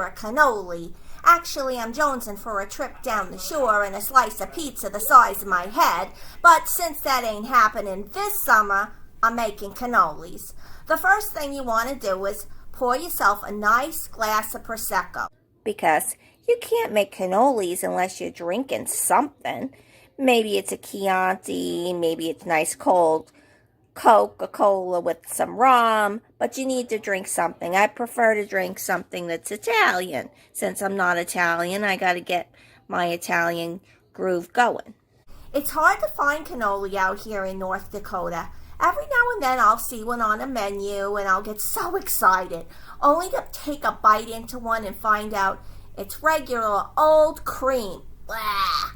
a cannoli. Actually, I'm jonesing for a trip down the shore and a slice of pizza the size of my head, but since that ain't happening this summer, I'm making cannolis. The first thing you want to do is pour yourself a nice glass of Prosecco. Because you can't make cannolis unless you're drinking something. Maybe it's a Chianti, maybe it's nice cold Coca-Cola with some rum, but you need to drink something. I prefer to drink something that's Italian. Since I'm not Italian, I got to get my Italian groove going. It's hard to find cannoli out here in North Dakota. Every now and then I'll see one on a menu and I'll get so excited, only to take a bite into one and find out it's regular old cream. Blah.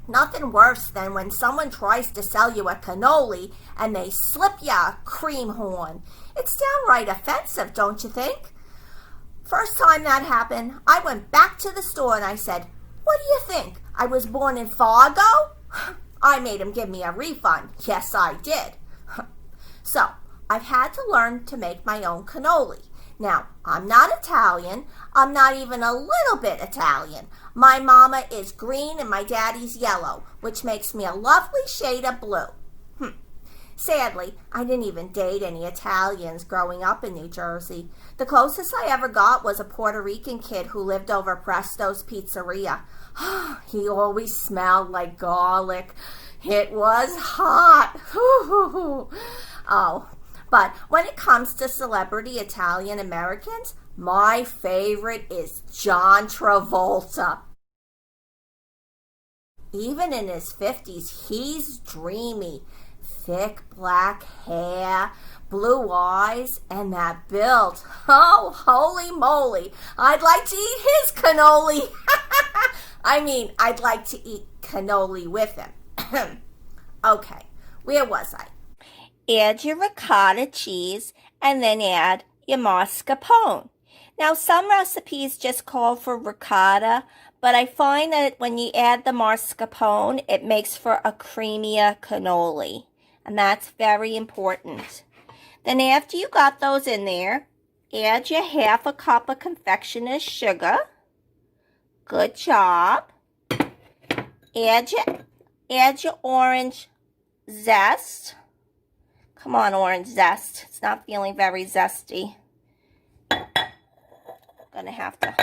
Nothing worse than when someone tries to sell you a cannoli and they slip you a cream horn. It's downright offensive, don't you think? First time that happened, I went back to the store and I said, "What do you think? I was born in Fargo?" I made him give me a refund. Yes, I did. So, I've had to learn to make my own cannoli. Now, I'm not Italian. I'm not even a little bit Italian. My mama is green and my daddy's yellow, which makes me a lovely shade of blue. Sadly, I didn't even date any Italians growing up in New Jersey. The closest I ever got was a Puerto Rican kid who lived over Presto's Pizzeria. He always smelled like garlic. It was hot. Oh, but when it comes to celebrity Italian Americans, my favorite is John Travolta. Even in his 50s, he's dreamy. Thick black hair, blue eyes, and that build. Oh, holy moly. I'd like to eat his cannoli. I mean, I'd like to eat cannoli with him. Okay, where was I? Add your ricotta cheese and then add your mascarpone. Now, some recipes just call for ricotta, but I find that when you add the mascarpone, it makes for a creamier cannoli, and that's very important. Then after you got those in there, add your half a cup of confectioner's sugar. Good job. Add your orange zest. Come on, orange zest. It's not feeling very zesty. Gonna have to.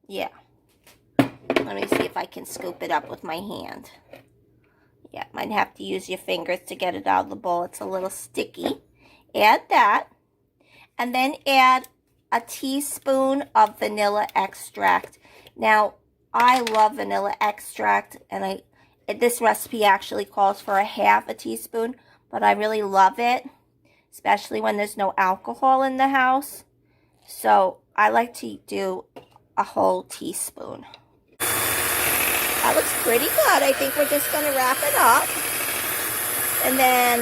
Yeah. Let me see if I can scoop it up with my hand. Yeah, might have to use your fingers to get it out of the bowl. It's a little sticky. Add that. And then add a teaspoon of vanilla extract. Now, I love vanilla extract, and this recipe actually calls for a half a teaspoon, but I really love it, especially when there's no alcohol in the house. So I like to do a whole teaspoon. That looks pretty good. I think we're just going to wrap it up. And then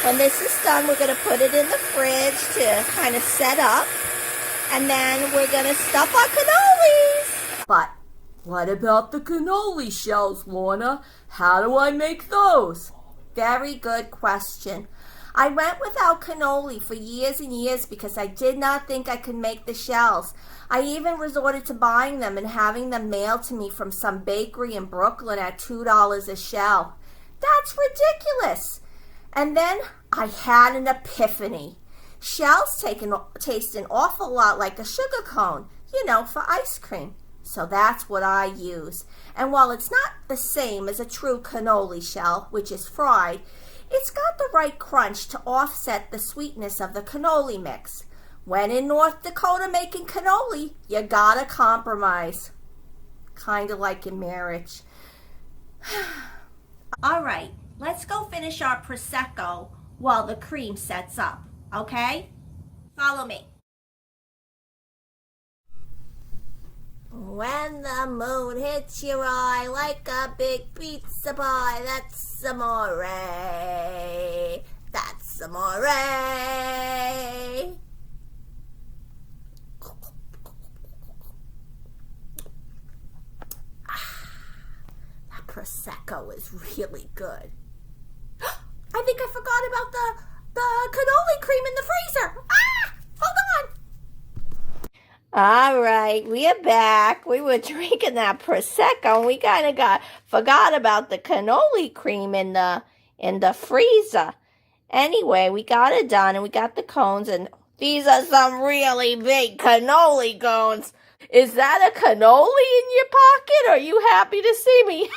when this is done, we're going to put it in the fridge to kind of set up. And then we're going to stuff our cannolis. But what about the cannoli shells, Lorna? How do I make those? Very good question. I went without cannoli for years and years because I did not think I could make the shells. I even resorted to buying them and having them mailed to me from some bakery in Brooklyn at $2 a shell. That's ridiculous. And then I had an epiphany. Shells taste an awful lot like a sugar cone, for ice cream. So that's what I use. And while it's not the same as a true cannoli shell, which is fried, it's got the right crunch to offset the sweetness of the cannoli mix. When in North Dakota making cannoli, you gotta compromise. Kinda like in marriage. All right, let's go finish our Prosecco while the cream sets up, okay? Follow me. When the moon hits your eye like a big pizza pie, that's amore. That's amore. That Prosecco is really good. I think I forgot about the cannoli cream in the freezer. Ah! Hold on. All right, we are back. We were drinking that Prosecco, and we kind of forgot about the cannoli cream in the freezer. Anyway, we got it done, and we got the cones, and these are some really big cannoli cones. Is that a cannoli in your pocket? Are you happy to see me?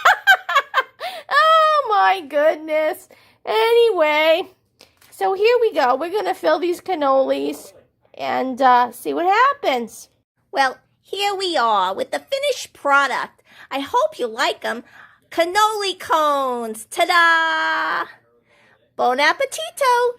Oh, my goodness. Anyway, so here we go. We're going to fill these cannolis and see what happens. Well, here we are with the finished product. I hope you like them. Cannoli cones. Ta-da! Bon appetito!